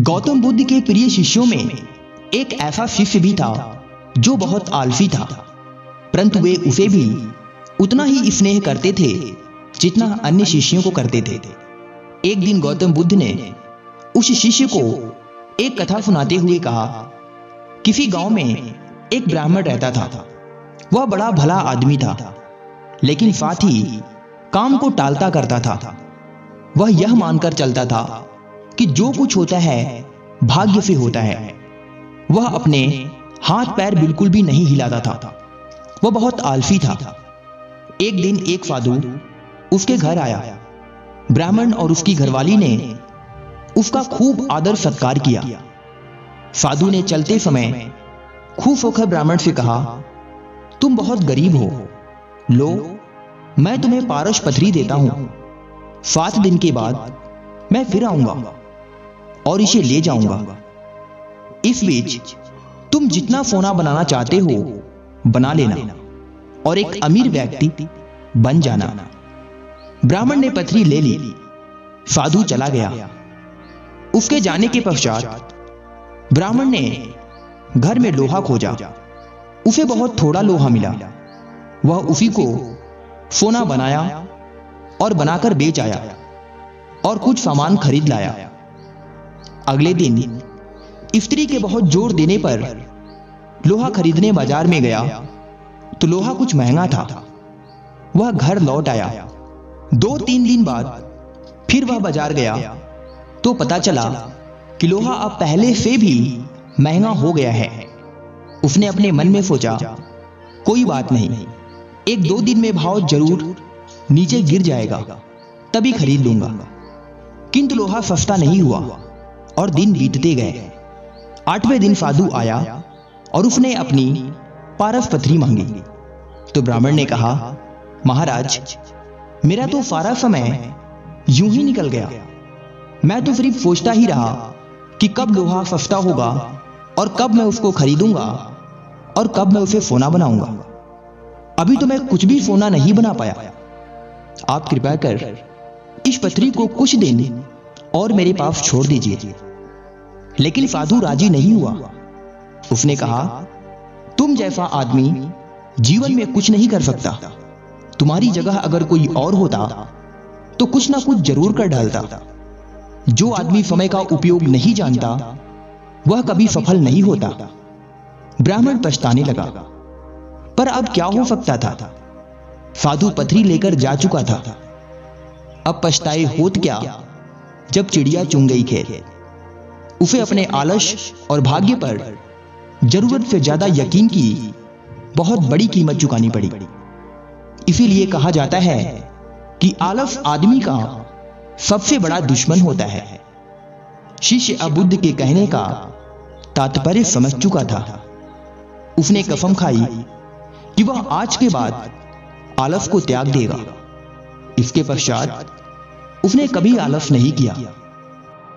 गौतम बुद्ध के प्रिय शिष्यों में एक ऐसा शिष्य भी था जो बहुत आलसी था, परंतु वे उसे भी उतना ही स्नेह करते थे जितना अन्य शिष्यों को करते थे। एक दिन गौतम बुद्ध ने उस शिष्य को एक कथा सुनाते हुए कहा, किसी गांव में एक ब्राह्मण रहता था। वह बड़ा भला आदमी था, लेकिन साथ ही काम को टालता करता था। वह यह मानकर चलता था कि जो कुछ होता है भाग्य से होता है। वह अपने हाथ पैर बिल्कुल भी नहीं हिलाता था। वह बहुत आलसी था। एक दिन एक साधु उसके घर आया। ब्राह्मण और उसकी घरवाली ने उसका खूब आदर सत्कार किया। साधु ने चलते समय खुश होकर ब्राह्मण से कहा, तुम बहुत गरीब हो, लो मैं तुम्हें पारस पथरी देता हूं। 7 दिन के बाद मैं फिर आऊंगा और इसे ले जाऊंगा। इस बीच तुम जितना सोना बनाना चाहते हो बना लेना और एक अमीर व्यक्ति बन जाना। ब्राह्मण ने पथरी ले ली। साधु चला गया। उसके जाने के पश्चात ब्राह्मण ने घर में लोहा खोजा। उसे बहुत थोड़ा लोहा मिला। वह उसी को सोना बनाया और बनाकर बेच आया और कुछ सामान खरीद लाया। अगले दिन स्त्री के बहुत जोर देने पर लोहा खरीदने बाजार में गया तो लोहा कुछ महंगा था। वह घर लौट आया। 2-3 दिन बाद फिर वह बाजार गया तो पता चला कि लोहा अब पहले से भी महंगा हो गया है। उसने अपने मन में सोचा, कोई बात नहीं, 1-2 दिन में भाव जरूर नीचे गिर जाएगा, तभी खरीद लूंगा। किंतु लोहा सस्ता नहीं हुआ और दिन बीतते गए। 8वें दिन साधु आया और उसने अपनी पारस पथरी मांगी। तो ब्राह्मण ने कहा, महाराज, मेरा तो सारा समय यूं ही निकल गया। मैं तो सिर्फ सोचता ही रहा कि कब लोहा सस्ता होगा और कब मैं उसको खरीदूंगा और कब मैं उसे सोना बनाऊंगा। अभी तो मैं कुछ भी सोना नहीं बना पाया। आप कृपया कर इस पथरी को कुछ दिन और मेरे पास छोड़ दीजिए। लेकिन साधु राजी नहीं हुआ। उसने कहा, तुम जैसा आदमी जीवन में कुछ नहीं कर सकता। तुम्हारी जगह अगर कोई और होता तो कुछ ना कुछ जरूर कर डालता। जो आदमी समय का उपयोग नहीं जानता वह कभी सफल नहीं होता। ब्राह्मण पछताने लगा, पर अब क्या हो सकता था। साधु पथरी लेकर जा चुका था। अब पछताए होत क्या जब चिड़िया चुन गई खेत। उसे अपने आलस और भाग्य पर जरूरत से ज्यादा यकीन की बहुत बड़ी कीमत चुकानी पड़ी। इसीलिए कहा जाता है कि आलस आदमी का सबसे बड़ा दुश्मन होता है। शिष्य अब बुद्ध के कहने का तात्पर्य समझ चुका था। उसने कसम खाई कि वह आज के बाद आलस को त्याग देगा। इसके पश्चात उसने कभी आलस नहीं किया।